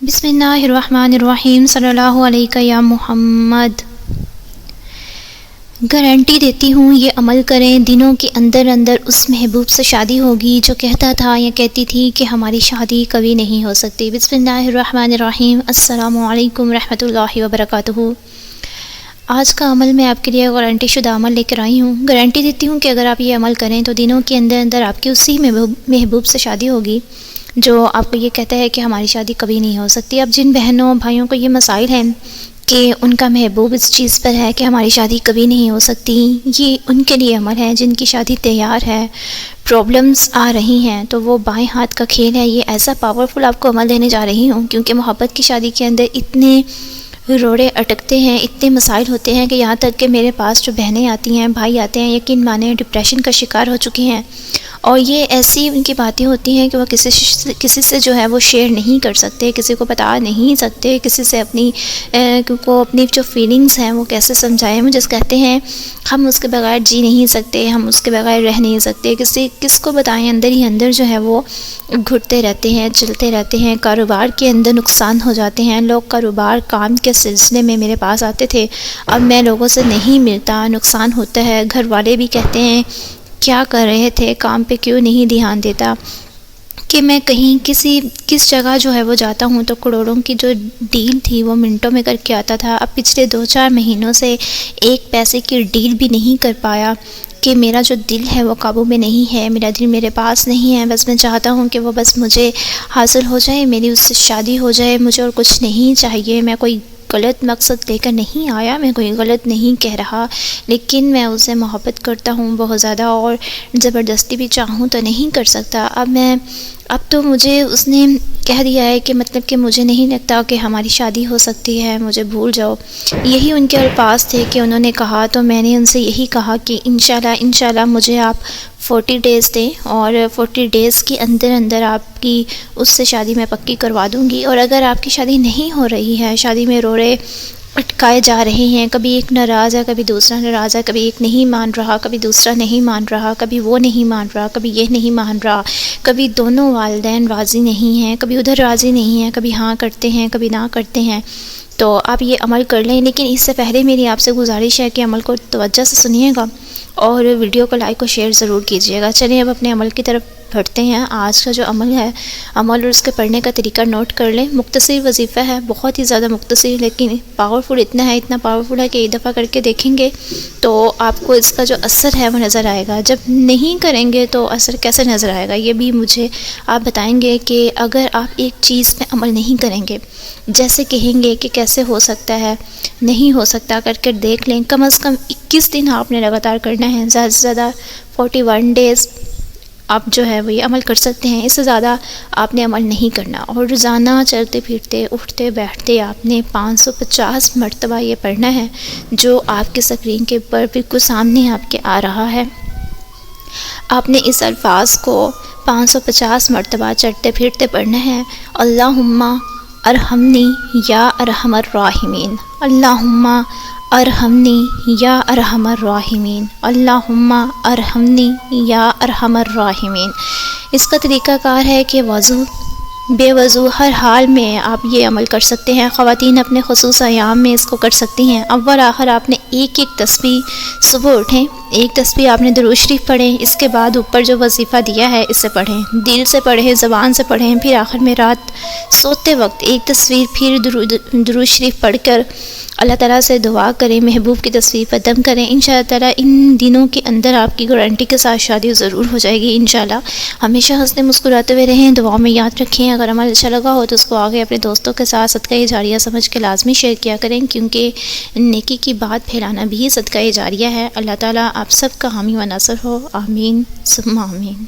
بسم اللہ الرحمن الرحیم صلی اللہ علیہ یا محمد۔ گارنٹی دیتی ہوں یہ عمل کریں، دنوں کے اندر اندر اس محبوب سے شادی ہوگی جو کہتا تھا یا کہتی تھی کہ ہماری شادی کبھی نہیں ہو سکتی۔ بسم اللہ الرحمن الرحیم۔ السلام علیکم رحمۃ اللہ وبرکاتہ۔ آج کا عمل میں آپ کے لیے گارنٹی شدہ عمل لے کر آئی ہوں۔ گارنٹی دیتی ہوں کہ اگر آپ یہ عمل کریں تو دنوں کے اندر اندر آپ کی اسی محبوب سے شادی ہوگی جو آپ کو یہ کہتا ہے کہ ہماری شادی کبھی نہیں ہو سکتی۔ اب جن بہنوں بھائیوں کو یہ مسائل ہیں کہ ان کا محبوب اس چیز پر ہے کہ ہماری شادی کبھی نہیں ہو سکتی، یہ ان کے لیے عمل ہے جن کی شادی تیار ہے، پرابلمز آ رہی ہیں، تو وہ بائیں ہاتھ کا کھیل ہے۔ یہ ایسا پاورفل آپ کو عمل دینے جا رہی ہوں کیونکہ محبت کی شادی کے اندر اتنے روڑے اٹکتے ہیں، اتنے مسائل ہوتے ہیں کہ یہاں تک کہ میرے پاس جو بہنیں آتی ہیں، بھائی آتے ہیں، یقین مانیں ڈپریشن کا شکار ہو چکے ہیں، اور یہ ایسی ان کی باتیں ہوتی ہیں کہ وہ کسی سے جو ہے وہ شیئر نہیں کر سکتے، کسی کو بتا نہیں سکتے، کسی سے اپنی جو فیلنگز ہیں وہ کیسے سمجھائیں۔ مجھے کہتے ہیں ہم اس کے بغیر جی نہیں سکتے، ہم اس کے بغیر رہ نہیں سکتے، کس کو بتائیں، اندر ہی اندر جو ہے وہ گھٹتے رہتے ہیں، چلتے رہتے ہیں، کاروبار کے اندر نقصان ہو جاتے ہیں۔ لوگ کاروبار کام کے سلسلے میں میرے پاس آتے تھے، اب میں لوگوں سے نہیں ملتا، نقصان ہوتا ہے۔ گھر والے بھی کہتے ہیں کیا کر رہے تھے، کام پہ کیوں نہیں دھیان دیتا، کہ میں کہیں کس جگہ جو ہے وہ جاتا ہوں تو کروڑوں کی جو ڈیل تھی وہ منٹوں میں کر کے آتا تھا۔ اب پچھلے 2-4 مہینوں سے ایک پیسے کی ڈیل بھی نہیں کر پایا کہ میرا جو دل ہے وہ قابو میں نہیں ہے، میرا دل میرے پاس نہیں ہے۔ بس میں چاہتا ہوں کہ وہ بس مجھے حاصل ہو جائے، میری اس سے شادی ہو جائے، مجھے اور کچھ نہیں چاہیے۔ میں کوئی غلط مقصد لے کر نہیں آیا، میں کوئی غلط نہیں کہہ رہا، لیکن میں اسے محبت کرتا ہوں بہت زیادہ، اور زبردستی بھی چاہوں تو نہیں کر سکتا۔ اب تو مجھے اس نے کہہ دیا ہے کہ مطلب کہ مجھے نہیں لگتا کہ ہماری شادی ہو سکتی ہے، مجھے بھول جاؤ۔ یہی ان کے الفاظ تھے کہ انہوں نے کہا، تو میں نے ان سے یہی کہا کہ انشاءاللہ مجھے آپ 40 ڈیز دیں، اور 40 ڈیز کے اندر اندر آپ کی اس سے شادی میں پکی کروا دوں گی۔ اور اگر آپ کی شادی نہیں ہو رہی ہے، شادی میں روڑے اٹکائے جا رہے ہیں، کبھی ایک ناراض ہے، کبھی دوسرا ناراض ہے، کبھی ایک نہیں مان رہا، کبھی دوسرا نہیں مان رہا، کبھی وہ نہیں مان رہا، کبھی یہ نہیں مان رہا، کبھی دونوں والدین راضی نہیں ہیں، کبھی ادھر راضی نہیں ہیں، کبھی ہاں کرتے ہیں، کبھی نہ کرتے ہیں، تو آپ یہ عمل کر لیں۔ لیکن اس سے پہلے میری آپ سے گزارش ہے کہ عمل کو توجہ سے سنیے گا اور ویڈیو کو لائک اور شیئر ضرور کیجیے گا۔ چلیے اب اپنے عمل کی طرف بڑھتے ہیں۔ آج کا جو عمل ہے، عمل اور اس کے پڑھنے کا طریقہ نوٹ کر لیں۔ مختصر وظیفہ ہے، بہت ہی زیادہ مختصر، لیکن پاورفل اتنا پاورفل ہے کہ ایک دفعہ کر کے دیکھیں گے تو آپ کو اس کا جو اثر ہے وہ نظر آئے گا۔ جب نہیں کریں گے تو اثر کیسے نظر آئے گا، یہ بھی مجھے آپ بتائیں گے کہ اگر آپ ایک چیز پہ عمل نہیں کریں گے، جیسے کہیں گے کہ کیسے ہو سکتا ہے، نہیں ہو سکتا، کر کے دیکھ لیں۔ کم از کم 21 دن آپ نے لگاتار کرنا ہے، زیادہ سے زیادہ 41 ڈیز آپ جو ہے وہ یہ عمل کر سکتے ہیں، اس سے زیادہ آپ نے عمل نہیں کرنا۔ اور روزانہ چلتے پھرتے اٹھتے بیٹھتے آپ نے 550 مرتبہ یہ پڑھنا ہے جو آپ کے اسکرین کے اوپر بالکل سامنے آپ کے آ رہا ہے۔ آپ نے اس الفاظ کو 550 مرتبہ چلتے پھرتے پڑھنا ہے۔ اللہم ارحمنی یا ارحم الراحمین، اللہم ارحمنی یا ارحم الراحمین، اللہم ارحمنی یا ارحم الراحمین۔ اس کا طریقہ کار ہے کہ بے وضو ہر حال میں آپ یہ عمل کر سکتے ہیں۔ خواتین اپنے خصوصی ایام میں اس کو کر سکتی ہیں۔ اول آخر آپ نے ایک تسبیح، صبح اٹھیں ایک تسبیح آپ نے درود شریف پڑھیں، اس کے بعد اوپر جو وظیفہ دیا ہے اسے پڑھیں، دل سے پڑھیں، زبان سے پڑھیں، پھر آخر میں رات سوتے وقت ایک تصویر پھر درود شریف پڑھ کر اللہ تعالیٰ سے دعا کریں، محبوب کی تصویر پر دم کریں۔ انشاءاللہ تعالیٰ ان دنوں کے اندر آپ کی گارنٹی کے ساتھ شادی ضرور ہو جائے گی انشاءاللہ۔ ہمیشہ ہنستے مسکراتے ہوئے رہیں، دعاؤں میں یاد رکھیں۔ اگر عمل اچھا لگا ہو تو اس کو آگے اپنے دوستوں کے ساتھ صدقہ جاریہ سمجھ کے لازمی شیئر کیا کریں، کیونکہ نیکی کی بات پھیلانا بھی صدقہ جاریہ ہے۔ اللہ تعالیٰ آپ سب کا حامی و ناصر ہو، آمین ثم آمین۔